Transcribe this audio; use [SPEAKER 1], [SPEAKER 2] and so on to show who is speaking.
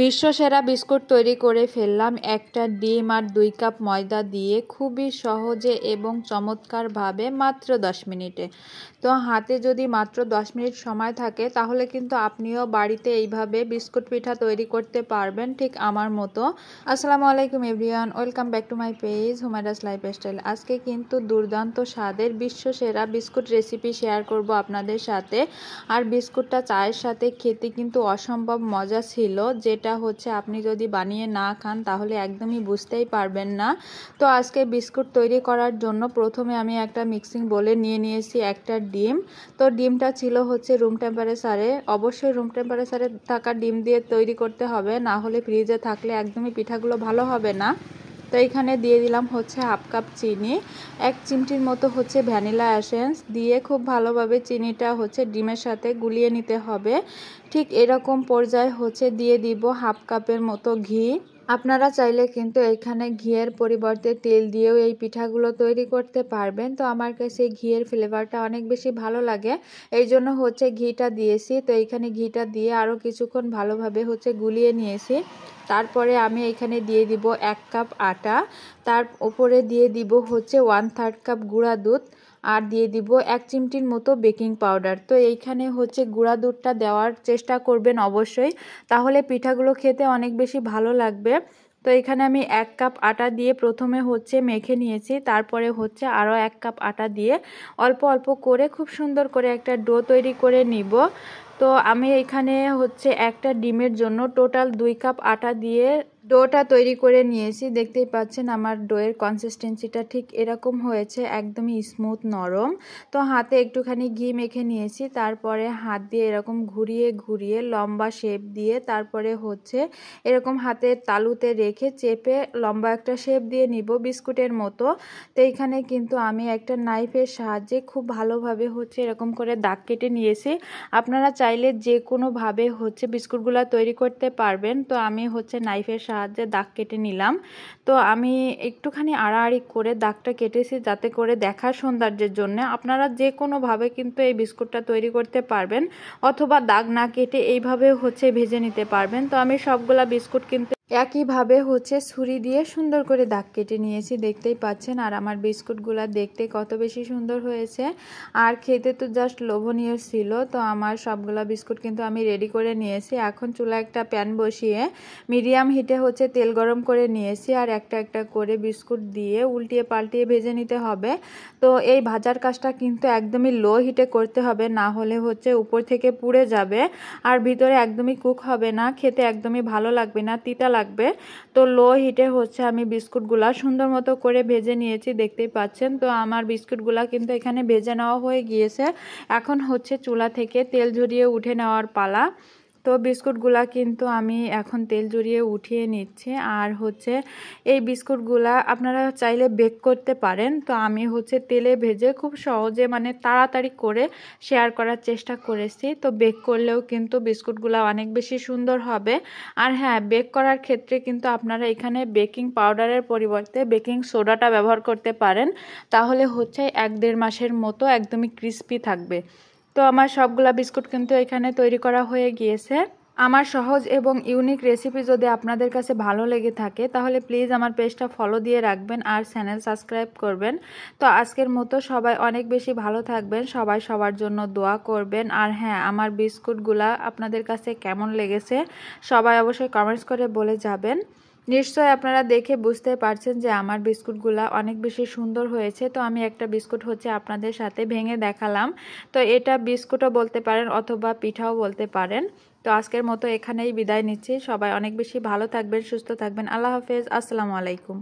[SPEAKER 1] বিশ্বসেরা biscuit তৈরি করে ফেললাম একটা ডিম আর 2 কাপ ময়দা দিয়ে খুবই সহজে এবং চমৎকারভাবে মাত্র 10 মিনিটে। তো হাতে যদি মাত্র 10 মিনিট সময় থাকে তাহলে কিন্তু আপনিও বাড়িতে এইভাবে বিস্কুট পিঠা তৈরি করতে পারবেন ঠিক আমার মতো। আসসালামু আলাইকুম everyone, welcome back to my page Humayra's lifestyle. আজকে কিন্তু দুর্দান্ত স্বাদের বিশ্বসেরা বিস্কুট রেসিপি শেয়ার করব আপনাদের সাথে। আর বিস্কুটটা চায়ের সাথে খেতে কিন্তু অসম্ভব মজা ছিল, যেটা হচ্ছে আপনি যদি বানিয়ে না খান তাহলে একদমই বুঝতেই পারবেন না। তো আজকে বিস্কুট তৈরি করার জন্য প্রথমে আমি একটা মিক্সিং বোলে নিয়ে নিয়েছি একটা ডিম। তো ডিমটা ছিল হচ্ছে রুম টেম্পারেচারে, অবশ্যই রুম টেম্পারেচারে থাকা ডিম দিয়ে তৈরি করতে হবে, না হলে ফ্রিজে থাকলে একদমই পিঠাগুলো ভালো হবে না। তো এখানে দিয়ে দিলাম হচ্ছে হাফ কাপ চিনি, 1 চিমটির মতো হচ্ছে ভ্যানিলা এসেন্স দিয়ে খুব ভালোভাবে চিনিটা হচ্ছে ডিমের সাথে গুলিয়ে নিতে হবে। ঠিক এরকম পর্যায়ে হচ্ছে দিয়ে দিব হাফ কাপের মতো ঘি। আপনারা চাইলে কিন্তু এখানে ঘিয়ের পরিবর্তে তেল দিয়েও এই পিঠাগুলো তৈরি করতে পারবেন। তো আমার কাছে ঘিয়ের ফ্লেভারটা অনেক বেশি ভালো লাগে, এই জন্য হচ্ছে ঘিটা দিয়েছি। তো এখানে ঘিটা দিয়ে আরও কিছুক্ষণ ভালোভাবে হচ্ছে গুলিয়ে নিয়েছি। তারপরে আমি এখানে দিয়ে দিব 1 কাপ আটা, তার উপরে দিয়ে দিব হচ্ছে 1/3 কাপ গুঁড়া দুধ, আর দিয়ে দিব 1 চিমটির মতো বেকিং পাউডার। তো এইখানে হচ্ছে গুঁড়া দুধটা দেওয়ার চেষ্টা করবেন অবশ্যই, তাহলে পিঠাগুলো খেতে অনেক বেশি ভালো লাগবে। তো এখানে আমি 1 কাপ আটা দিয়ে প্রথমে হচ্ছে মেখে নিয়েছি, তারপরে হচ্ছে আরও 1 কাপ আটা দিয়ে অল্প অল্প করে খুব সুন্দর করে একটা ডো তৈরি করে নিব। তো আমি এখানে হচ্ছে একটা ডিমের জন্য টোটাল 2 কাপ আটা দিয়ে ডোটা তৈরি করে নিয়েছি। দেখতেই পাচ্ছেন আমার ডোয়ের কনসিস্টেন্সিটা ঠিক এরকম হয়েছে, একদমই স্মুথ নরম। তো হাতে একটুখানি ঘি মেখে নিয়েছি, তারপরে হাত দিয়ে এরকম ঘুরিয়ে ঘুরিয়ে লম্বা শেপ দিয়ে তারপরে হচ্ছে এরকম হাতের তালুতে রেখে চেপে লম্বা একটা শেপ দিয়ে নিব বিস্কুটের মতো। তো এইখানে কিন্তু আমি একটা নাইফের সাহায্যে খুব ভালোভাবে হচ্ছে এরকম করে দাগ কেটে নিয়েছি। আপনারা চাইলে যে কোনোভাবে হচ্ছে বিস্কুটগুলো তৈরি করতে পারবেন। তো আমি হচ্ছে নাইফের সাহায্যে দাগ কেটে নিলাম। তো আমি একটুখানি আড়াআড়ি করে দাগটা কেটেছি যাতে করে দেখার সৌন্দর্যের জন্য। আপনারা যে কোনোভাবে কিন্তু এই বিস্কুটটা তৈরি করতে পারবেন, অথবা দাগ না কেটে এইভাবে হচ্ছে ভেজে নিতে পারবেন। তো আমি সবগুলা বিস্কুট কিন্তু একইভাবে হচ্ছে ছুরি দিয়ে সুন্দর করে দাগ কেটে নিয়েছি, দেখতেই পাচ্ছেন। আর আমার বিস্কুটগুলো দেখতে কত বেশি সুন্দর হয়েছে, আর খেতে তো জাস্ট লোভনীয় ছিল। তো আমার সবগুলা বিস্কুট কিন্তু আমি রেডি করে নিয়েছি। এখন চুলা একটা প্যান বসিয়ে মিডিয়াম হিটে হচ্ছে তেল গরম করে নিয়েছি, আর একটা একটা করে বিস্কুট দিয়ে উল্টিয়ে পাল্টিয়ে ভেজে নিতে হবে। তো এই ভাজার কাজটা কিন্তু একদমই লো হিটে করতে হবে, না হলে হচ্ছে উপর থেকে পুড়ে যাবে আর ভিতরে একদমই কুক হবে না, খেতে একদমই ভালো লাগবে না, তিতা লাগবে। তো লো হিটে হচ্ছে আমি বিস্কুটগুলা সুন্দর মতো করে ভেজে নিয়েছি, দেখতেই পাচ্ছেন। তো আমার বিস্কুটগুলা কিন্তু এখানে ভেজে নেওয়া হয়ে গিয়েছে। এখন হচ্ছে চুলা থেকে তেল ঝরিয়ে উঠে নেওয়ার পালা। তো বিস্কুটগুলা কিন্তু আমি এখন তেল ঝরিয়ে উঠিয়ে নিচ্ছি। আর হচ্ছে এই বিস্কুটগুলা আপনারা চাইলে বেক করতে পারেন। তো আমি হচ্ছে তেলে ভেজে খুব সহজে মানে তাড়াতাড়ি করে শেয়ার করার চেষ্টা করেছি। তো বেক করলেও কিন্তু বিস্কুটগুলা অনেক বেশি সুন্দর হবে। আর হ্যাঁ, বেক করার ক্ষেত্রে কিন্তু আপনারা এখানে বেকিং পাউডারের পরিবর্তে বেকিং সোডাটা ব্যবহার করতে পারেন, তাহলে হচ্ছে 1-1.5 মাসের মতো একদমই ক্রিস্পি থাকবে। তো আমার সবগুলা বিস্কুট কিন্তু এখানে তৈরি করা হয়ে গিয়েছে। আমার সহজ এবং ইউনিক রেসিপি যদি আপনাদের কাছে ভালো লেগে থাকে তাহলে প্লিজ আমার পেজটা ফলো দিয়ে রাখবেন আর চ্যানেল সাবস্ক্রাইব করবেন। তো আজকের মতো সবাই অনেক বেশি ভালো থাকবেন, সবাই সবার জন্য দোয়া করবেন। আর হ্যাঁ, আমার বিস্কুটগুলা আপনাদের কাছে কেমন লেগেছে সবাই অবশ্যই কমেন্টস করে বলে যাবেন। নিশ্চয়ই আপনারা দেখে বুঝতে পারছেন যে আমার বিস্কুটগুলা অনেক বেশি সুন্দর হয়েছে। তো আমি একটা বিস্কুট হচ্ছে আপনাদের সাথে ভেঙে দেখালাম। তো এটা বিস্কুটও বলতে পারেন অথবা পিঠাও বলতে পারেন। তো আজকের মতো এখানেই বিদায় নিচ্ছি। সবাই অনেক বেশি ভালো থাকবেন, সুস্থ থাকবেন। আল্লাহ হাফেজ, আসসালামু আলাইকুম।